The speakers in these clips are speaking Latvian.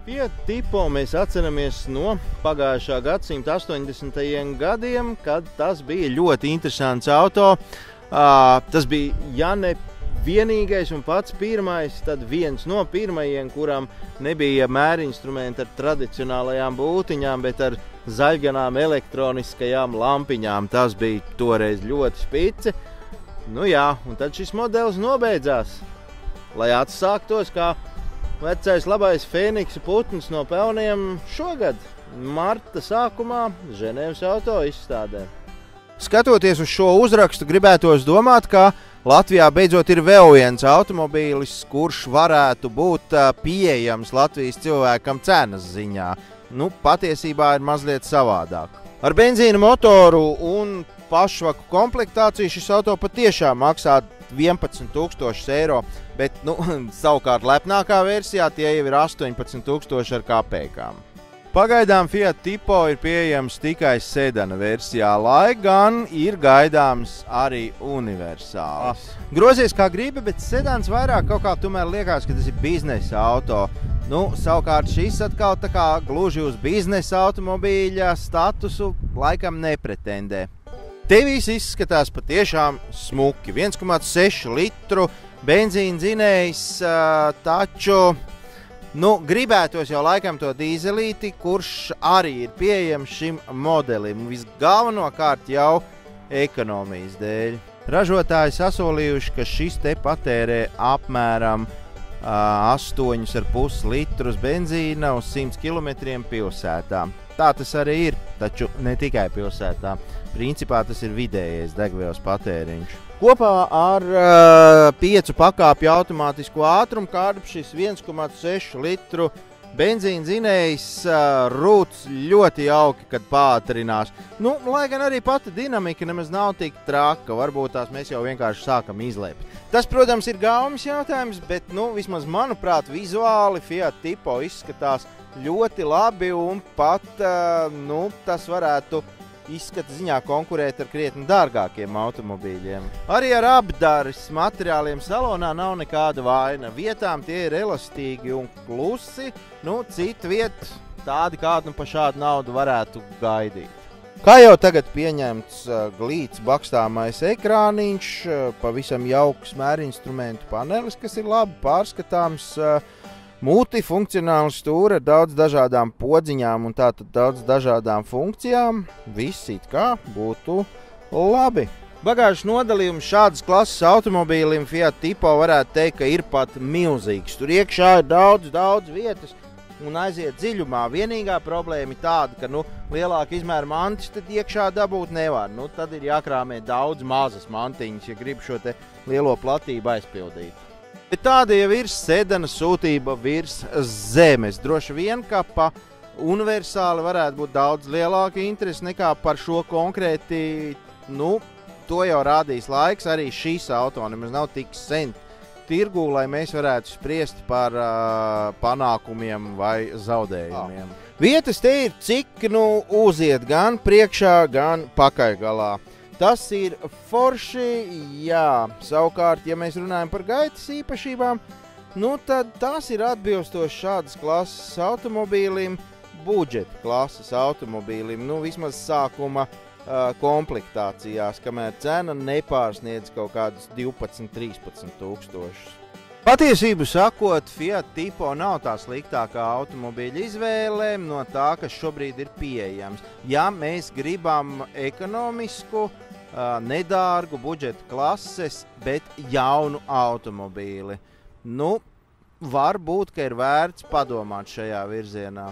Fiat Tipo mēs atceramies no pagājušā gadsimta 80. gadiem, kad tas bija ļoti interesants auto. Tas bija, ja ne vienīgais un pats pirmais, tad viens no pirmajiem, kuram nebija mērinstrumenti ar tradicionālajām būtiņām, bet ar zaļganām elektroniskajām lampiņām. Tas bija toreiz ļoti spici. Nu jā, un tad šis modelis nobeidzās, lai atsāktos kā vecais labais Fēniksa putns no pelniem šogad, marta sākumā Ženēvas auto izstādē. Skatoties uz šo uzrakstu, gribētos domāt, ka Latvijā beidzot ir vēl viens automobīlis, kurš varētu būt pieejams Latvijas cilvēkam cenas ziņā. Nu, patiesībā ir mazliet savādāk. Ar benzīna motoru un pašvaku komplektāciju šis auto patiešām maksā 11,000 eiro, bet savukārt lepnākā versijā tie jau ir 18,000 ar kapekām. Pagaidām Fiat Tipo ir pieejams tikai sedana versijā, lai gan ir gaidāms arī universāls. Grozies kā gribi, bet sedans vairāk kaut kā tomēr liekas, ka tas ir biznesa auto. Savukārt šis atkal tā kā gluži uz biznesa automobīļa statusu laikam nepretendē. Te viss izskatās patiešām smuki. 1,6 litru benzīna dzinējs, taču gribētos jau laikam to dīzelīti, kurš arī ir pieejams šim modelim. Visgalvenokārt jau ekonomijas dēļ. Ražotāji sasolījuši, ka šis te patērē apmēram 8,5 litrus benzīna uz 100 km pilsētā. Tā tas arī ir, taču ne tikai pilsētā. Principā tas ir vidējais degvielas patēriņš. Kopā ar 5 pakāpju automātisko ātrumu kārbu šis 1,6 litru benzīna dzinējs rūc ļoti jauki, kad pātrinās. Lai gan arī pati dinamika nemaz nav tik traka, varbūt tās mēs jau vienkārši sākam izlept. Tas, protams, ir gaumas jautājums, bet vismaz manuprāt vizuāli Fiat Tipo izskatās ļoti labi un pat tas varētu izskata ziņā konkurēt ar krietni dārgākiem automobīļiem. Arī ar apdares materiāliem salonā nav nekāda vaina. Vietām tie ir elastīgi un klusi, cita vieta tādi, kādu pa šādu naudu varētu gaidīt. Kā jau tagad pieņemts glīts bakstāmais ekrāniņš, pavisam jauks mērinstrumentu panelis, kas ir labi pārskatāms, multifunkcionāls stūri ar daudz dažādām podziņām un tātad daudz dažādām funkcijām. Viss it kā būtu labi. Bagāžas nodalījums šādas klases automobīlim Fiat Tipo varētu teikt, ka ir pat milzīgs. Tur iekšā ir daudz vietas un aiziet dziļumā. Vienīgā problēma ir tāda, ka lielāka izmēra mantis tad iekšā dabūt nevar. Tad ir jākrāmē daudz mazas mantiņas, ja grib šo te lielo platību aizpildīt. Bet tāda jau ir sedana sūtība virs zemes. Droši vien, ka pa universāli varētu būt daudz lielāka interese nekā par šo konkrēti, to jau rādīs laiks. Arī šīs auto nemaz nav tik sen tirgū, lai mēs varētu spriest par panākumiem vai zaudējumiem. Vietas te ir cik uziet gan priekšā, gan pakaļgalā. Tas ir forši, jā. Savukārt, ja mēs runājam par gaitas īpašībām, tad tās ir atbilstoši šādas klases automobīlim, budžeta klases automobīlim, vismaz sākuma komplektācijās, kamēr cena nepārsniedz kaut kādus 12–13 tūkstošus. Patiesību sakot, Fiat Tipo nav tā sliktākā automobīļa izvēle no tā, kas šobrīd ir pieejams. Ja mēs gribam ekonomisku, nedārgu budžeta klases, bet jaunu automobīli, varbūt, ka ir vērts padomāt šajā virzienā.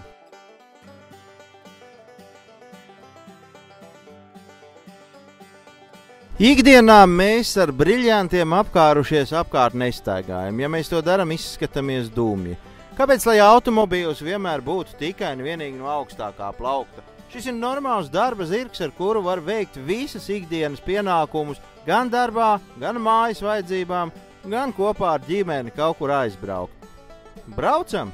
Ikdienā mēs ar briļantiem apkārušies apkārt nestaigājam. Ja mēs to daram, izskatāmies dūmji. Kāpēc, lai automobīls vienmēr būtu tikai un vienīgi no augstākā plaukta? Šis ir normāls darba zirgs, ar kuru var veikt visas ikdienas pienākumus gan darbā, gan mājas vajadzībām, gan kopā ar ģimeni kaut kur aizbraukt. Braucam!